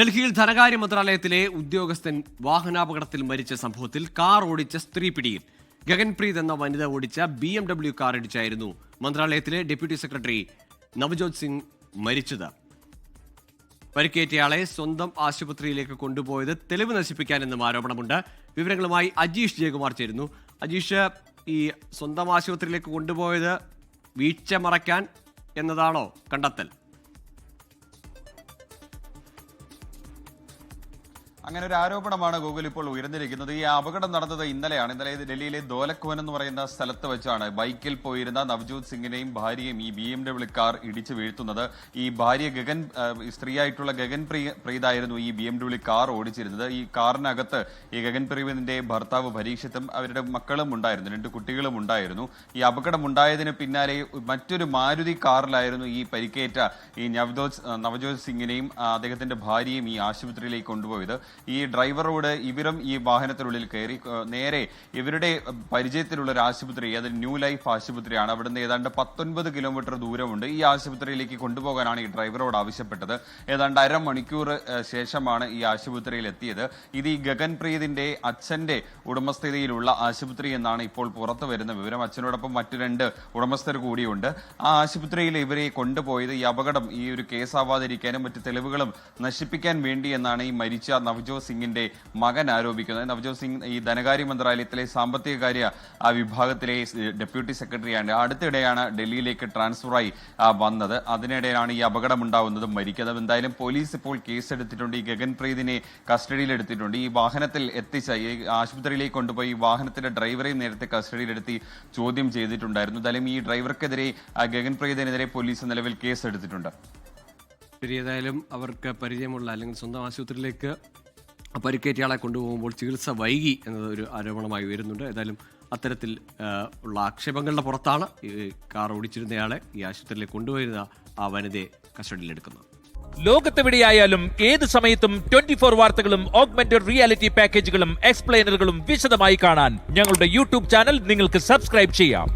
ഡൽഹിയിൽ ധനകാര്യ മന്ത്രാലയത്തിലെ ഉദ്യോഗസ്ഥൻ വാഹനാപകടത്തിൽ മരിച്ച സംഭവത്തിൽ കാർ ഓടിച്ച സ്ത്രീ പിടിയിൽ. ഗഗൻപ്രീത് എന്ന വനിത ഓടിച്ച BMW കാർ ഇടിച്ചായിരുന്നു മന്ത്രാലയത്തിലെ ഡെപ്യൂട്ടി സെക്രട്ടറി നവജോത് സിംഗ് മരിച്ചത്. പരിക്കേറ്റയാളെ സ്വന്തം ആശുപത്രിയിലേക്ക് കൊണ്ടുപോയത് തെളിവ് നശിപ്പിക്കാനെന്നും ആരോപണമുണ്ട്. വിവരങ്ങളുമായി അജീഷ് ജയകുമാർ ചേരുന്നു. അജീഷ്, ഈ സ്വന്തം ആശുപത്രിയിലേക്ക് കൊണ്ടുപോയത് വീഴ്ച മറയ്ക്കാൻ എന്നതാണോ കണ്ടെത്തൽ? അങ്ങനെ ഒരു ആരോപണമാണ് ഗൂഗിൾ ഇപ്പോൾ ഉയർന്നിരിക്കുന്നത്. ഈ അപകടം നടന്നത് ഇന്നലെയാണ്. ഇന്നലെ ഡൽഹിയിലെ ദോലഖ്വൻ എന്ന് പറയുന്ന സ്ഥലത്ത് വെച്ചാണ് ബൈക്കിൽ പോയിരുന്ന നവജോത് സിംഗിനെയും ഭാര്യയും ഈ BMW കാർ ഇടിച്ചു വീഴ്ത്തുന്നത്. ഈ ഭാര്യ സ്ത്രീയായിട്ടുള്ള ഗഗൻപ്രീതായിരുന്നു ഈ BMW കാർ ഓടിച്ചിരുന്നത്. ഈ കാറിനകത്ത് ഈ ഗഗൻപ്രീതിന്റെ ഭർത്താവ് പരീക്ഷിത്തും അവരുടെ മക്കളും ഉണ്ടായിരുന്നു, 2 കുട്ടികളും ഉണ്ടായിരുന്നു. ഈ അപകടം ഉണ്ടായതിന് പിന്നാലെ മറ്റൊരു മാരുതി കാറിലായിരുന്നു ഈ പരിക്കേറ്റ ഈ നവജോത് സിംഗിനെയും അദ്ദേഹത്തിന്റെ ഭാര്യയും ഈ ആശുപത്രിയിലേക്ക് കൊണ്ടുപോയത്. ഈ ഡ്രൈവറോട് ഇവരും ഈ വാഹനത്തിനുള്ളിൽ കയറി നേരെ ഇവരുടെ പരിചയത്തിലുള്ള ഒരു ആശുപത്രി, അത് ന്യൂ ലൈഫ് ആശുപത്രിയാണ്. അവിടുന്ന് ഏതാണ്ട് 19 കിലോമീറ്റർ ദൂരമുണ്ട്. ഈ ആശുപത്രിയിലേക്ക് കൊണ്ടുപോകാനാണ് ഈ ഡ്രൈവറോട് ആവശ്യപ്പെട്ടത്. ഏതാണ്ട് അരമണിക്കൂർ ശേഷമാണ് ഈ ആശുപത്രിയിൽ എത്തിയത്. ഇത് ഈ ഗഗൻപ്രീതിന്റെ അച്ഛന്റെ ഉടമസ്ഥതയിലുള്ള ആശുപത്രി എന്നാണ് ഇപ്പോൾ പുറത്തു വരുന്ന വിവരം. അച്ഛനോടൊപ്പം മറ്റു 2 ഉടമസ്ഥർ കൂടിയുണ്ട്. ആ ആശുപത്രിയിൽ ഇവരെ കൊണ്ടുപോയത് ഈ അപകടം ഈ ഒരു കേസാവാതിരിക്കാനും മറ്റു തെളിവുകളും നശിപ്പിക്കാൻ വേണ്ടി എന്നാണ് ഈ മരിച്ച നവജോത് സിംഗിന്റെ മകൻ ആരോപിക്കുന്നത്. നവജോത് സിംഗ് ഈ ധനകാര്യ മന്ത്രാലയത്തിലെ സാമ്പത്തിക കാര്യ വിഭാഗത്തിലെ ഡെപ്യൂട്ടി സെക്രട്ടറിയാണ്. അടുത്തിടെയാണ് ഡൽഹിയിലേക്ക് ട്രാൻസ്ഫറായി വന്നത്. അതിനിടെയാണ് ഈ അപകടം ഉണ്ടാവുന്നതും മരിക്കുന്നത്. എന്തായാലും പോലീസ് ഇപ്പോൾ കേസെടുത്തിട്ടുണ്ട്. ഈ ഗഗൻപ്രീതിനെ കസ്റ്റഡിയിലെടുത്തിട്ടുണ്ട്. ഈ വാഹനത്തിൽ എത്തിച്ച ഈ ആശുപത്രിയിലേക്ക് കൊണ്ടുപോയി വാഹനത്തിന്റെ ഡ്രൈവറെയും നേരത്തെ കസ്റ്റഡിയിലെടുത്തി ചോദ്യം ചെയ്തിട്ടുണ്ടായിരുന്നു. എന്തായാലും ഈ ഡ്രൈവർക്കെതിരെ ഗഗൻപ്രീതിനെതിരെ പോലീസ് നിലവിൽ കേസെടുത്തിട്ടുണ്ട്. ശരി, ഏതായാലും അവർക്ക് പരിചയമുള്ള അല്ലെങ്കിൽ സ്വന്തം ആശുപത്രിയിലേക്ക് പരിക്കേറ്റയാളെ കൊണ്ടുപോകുമ്പോൾ ചികിത്സ വൈകി എന്നതൊരു ആരോപണമായി ഉയരുന്നുണ്ട്. ഏതായാലും അത്തരത്തിൽ ഉള്ള ആക്ഷേപങ്ങളുടെ പുറത്താണ് ഈ കാർ ഓടിച്ചിരുന്നയാളെ ഈ ആശുപത്രിയിലേക്ക് കൊണ്ടുപോയിരുന്ന ആ വനിതയെ കസ്റ്റഡിയിലെടുക്കുന്നത്. ലോകത്തെവിടെയായാലും ഏത് സമയത്തും 24 വാർത്തകളും ഓഗ്മെന്റഡ് റിയാലിറ്റി പാക്കേജുകളും എക്സ്പ്ലെയിനറുകളും വിശദമായി കാണാൻ ഞങ്ങളുടെ YouTube ചാനൽ നിങ്ങൾക്ക് സബ്സ്ക്രൈബ് ചെയ്യാം.